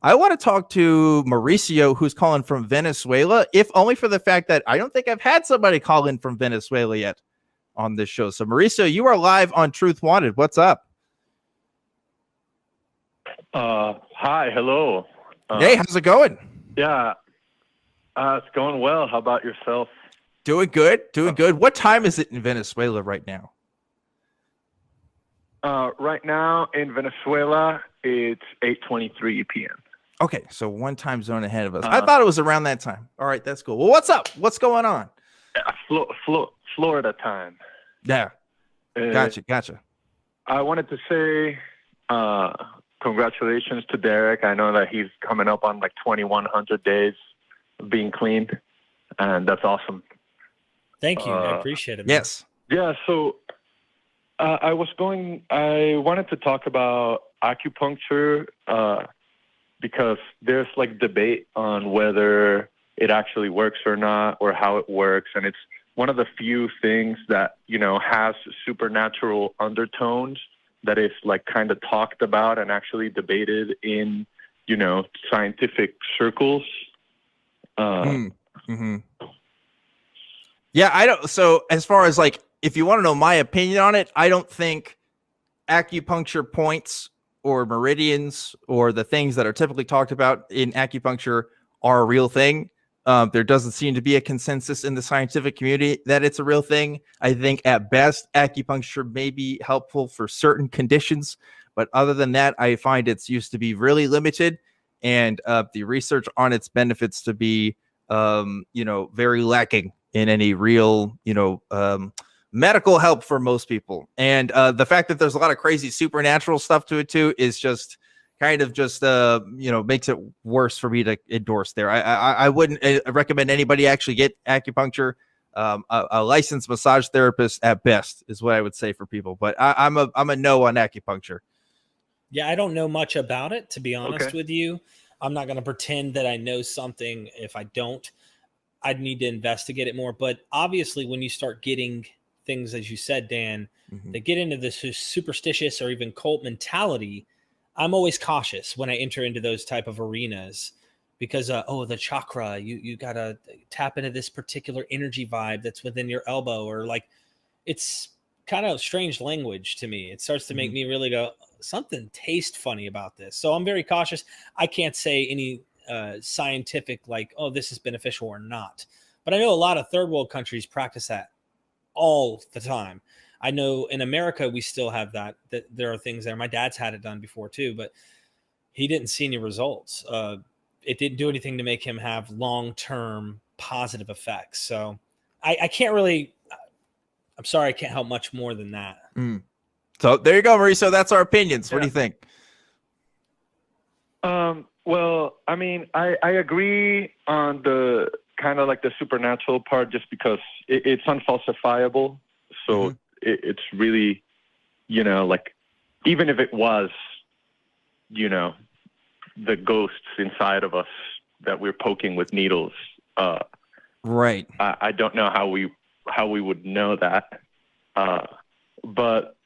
I want to talk to Mauricio, who's calling from Venezuela, if only for the fact that I don't think I've had somebody call in from Venezuela yet on this show. So, Mauricio, you are live on Truth Wanted. What's up? Hi, hello. Hey, how's it going? Yeah, it's going well. How about yourself? Doing good, doing good. What time is it in Venezuela right now? Right now in Venezuela, it's 8:23 p.m. Okay, so one time zone ahead of us. I thought it was around that time. All right, that's cool. Well, what's up? What's going on? Florida time. Yeah, gotcha. I wanted to say congratulations to Derek. I know that he's coming up on like 2,100 days of being clean, and that's awesome. Thank you. I appreciate it, man. Yes. Yeah, so I wanted to talk about acupuncture because there's like debate on whether it actually works or not, or how it works. And it's one of the few things that, has supernatural undertones that is like kind of talked about and actually debated in, scientific circles. Mm-hmm. Yeah, I don't. So as far as like, if you want to know my opinion on it, I don't think acupuncture points or meridians or the things that are typically talked about in acupuncture are a real thing. There doesn't seem to be a consensus in the scientific community that it's a real thing. I think at best, acupuncture may be helpful for certain conditions, but other than that, I find its used to be really limited, and the research on its benefits to be, very lacking in any real, medical help for most people. And the fact that there's a lot of crazy supernatural stuff to it too is just kind of just makes it worse for me to endorse there. I wouldn't recommend anybody actually get acupuncture. A licensed massage therapist at best is what I would say for people, but I'm a no on acupuncture. Yeah, I don't know much about it, to be honest Okay. with you. I'm not going to pretend that I know something if I don't. I'd need to investigate it more. But obviously, when you start getting things, as you said, Dan, they get into this superstitious or even cult mentality, I'm always cautious when I enter into those type of arenas because, the chakra, you got to tap into this particular energy vibe that's within your elbow, or like, it's kind of strange language to me. It starts to make me really go, something tastes funny about this. So I'm very cautious. I can't say any scientific, like, oh, this is beneficial or not. But I know a lot of third world countries practice that all the time. I know in America, we still have that there are things there. My dad's had it done before too, but he didn't see any results. It didn't do anything to make him have long-term positive effects. So I can't really, I'm sorry, I can't help much more than that. So there you go, Mauricio. That's our opinions. What do you think? Well, I mean, I agree on the kind of like the supernatural part, just because it's unfalsifiable. So it's really, like, even if it was, the ghosts inside of us that we're poking with needles. Right. I don't know how we would know that. But,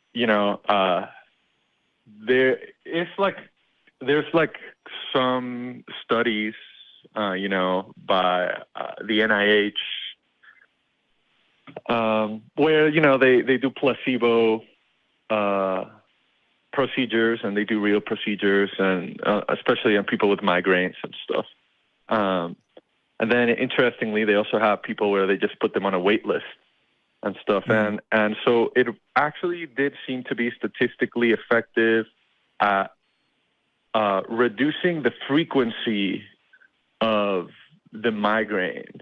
there's some studies, by the NIH, where, they do placebo procedures, and they do real procedures, and especially on people with migraines and stuff. And then interestingly, they also have people where they just put them on a wait list and stuff. And so it actually did seem to be statistically effective at reducing the frequency of the migraines.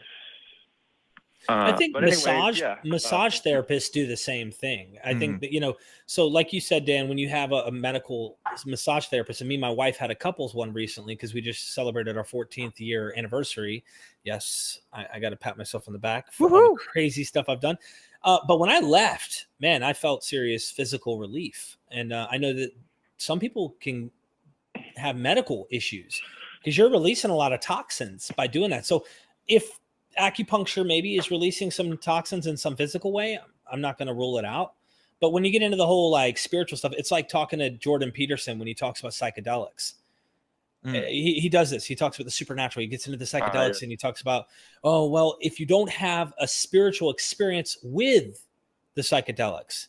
I think massage anyways, therapists do the same thing. I think that, so like you said, Dan, when you have a medical massage therapist, and me and my wife had a couples one recently because we just celebrated our 14th year anniversary. Yes, I got to pat myself on the back for all the crazy stuff I've done. But when I left, man, I felt serious physical relief. And I know that some people can have medical issues because you're releasing a lot of toxins by doing that. So if acupuncture maybe is releasing some toxins in some physical way, I'm not going to rule it out. But when you get into the whole like spiritual stuff, it's like talking to Jordan Peterson when he talks about psychedelics. He does this. He talks about the supernatural. He gets into the psychedelics, Yeah. and he talks about, oh, well, if you don't have a spiritual experience with the psychedelics.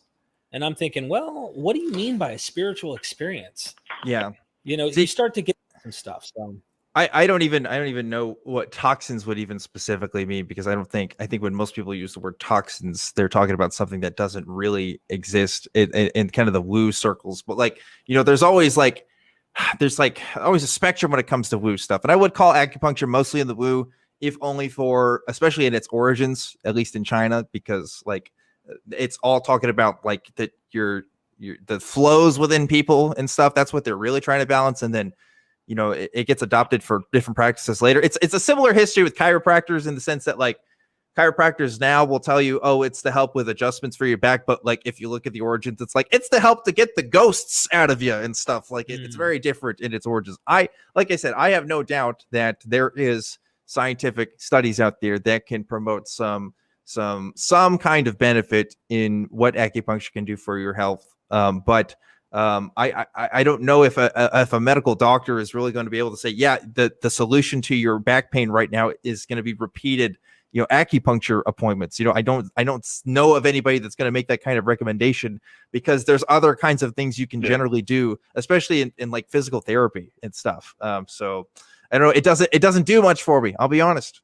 And I'm thinking, well, what do you mean by a spiritual experience? Yeah. You know, See, you start to get some stuff. So I don't even know what toxins would even specifically mean, because I think when most people use the word toxins, they're talking about something that doesn't really exist in kind of the woo circles. But like, you know, there's always always a spectrum when it comes to woo stuff. And I would call acupuncture mostly in the woo, if only for, especially in its origins, at least in China, because like it's all talking about like that the flows within people and stuff. That's what they're really trying to balance. And then, you know, it gets adopted for different practices later. It's a similar history with chiropractors in the sense that like chiropractors now will tell you, oh, it's to help with adjustments for your back. But like, if you look at the origins, it's like, it's to help to get the ghosts out of you and stuff. Like it's very different in its origins. Like I said, I have no doubt that there is scientific studies out there that can promote some kind of benefit in what acupuncture can do for your health. But I don't know if a medical doctor is really going to be able to say, yeah, the solution to your back pain right now is going to be repeated, you know, acupuncture appointments. You know, I don't know of anybody that's going to make that kind of recommendation, because there's other kinds of things you can generally do, especially in like physical therapy and stuff. So I don't know. It doesn't do much for me. I'll be honest.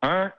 All right.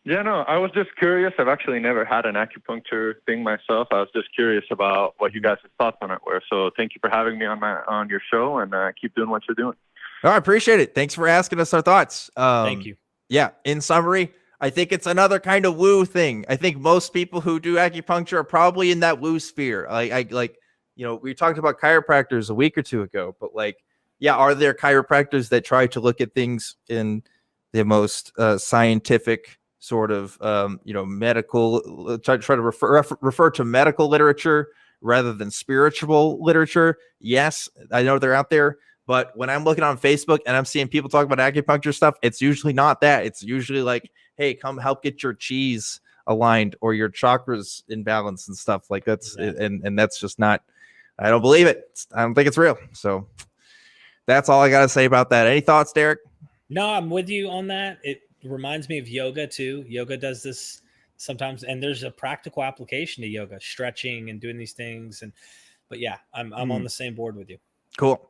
Yeah, no, I was just curious. I've actually never had an acupuncture thing myself. I was just curious about what you guys' thoughts on it were. So thank you for having me on your show, and keep doing what you're doing. Oh, I appreciate it. Thanks for asking us our thoughts. thank you. Yeah. In summary, I think it's another kind of woo thing. I think most people who do acupuncture are probably in that woo sphere. Like, you know, we talked about chiropractors a week or two ago, but like, yeah, are there chiropractors that try to look at things in the most scientific sort of, you know, medical, try to refer to medical literature rather than spiritual literature? Yes, I know they're out there. But when I'm looking on Facebook and I'm seeing people talk about acupuncture stuff, it's usually not that. It's usually like, hey, come help get your cheese aligned or your chakras in balance and stuff like that's. And that's just not, I don't believe it. I don't think it's real. So that's all I got to say about that. Any thoughts, Derek? No, I'm with you on that. It reminds me of yoga too. Yoga does this sometimes, and there's a practical application to yoga, stretching and doing these things. But yeah, I'm on the same board with you. Cool.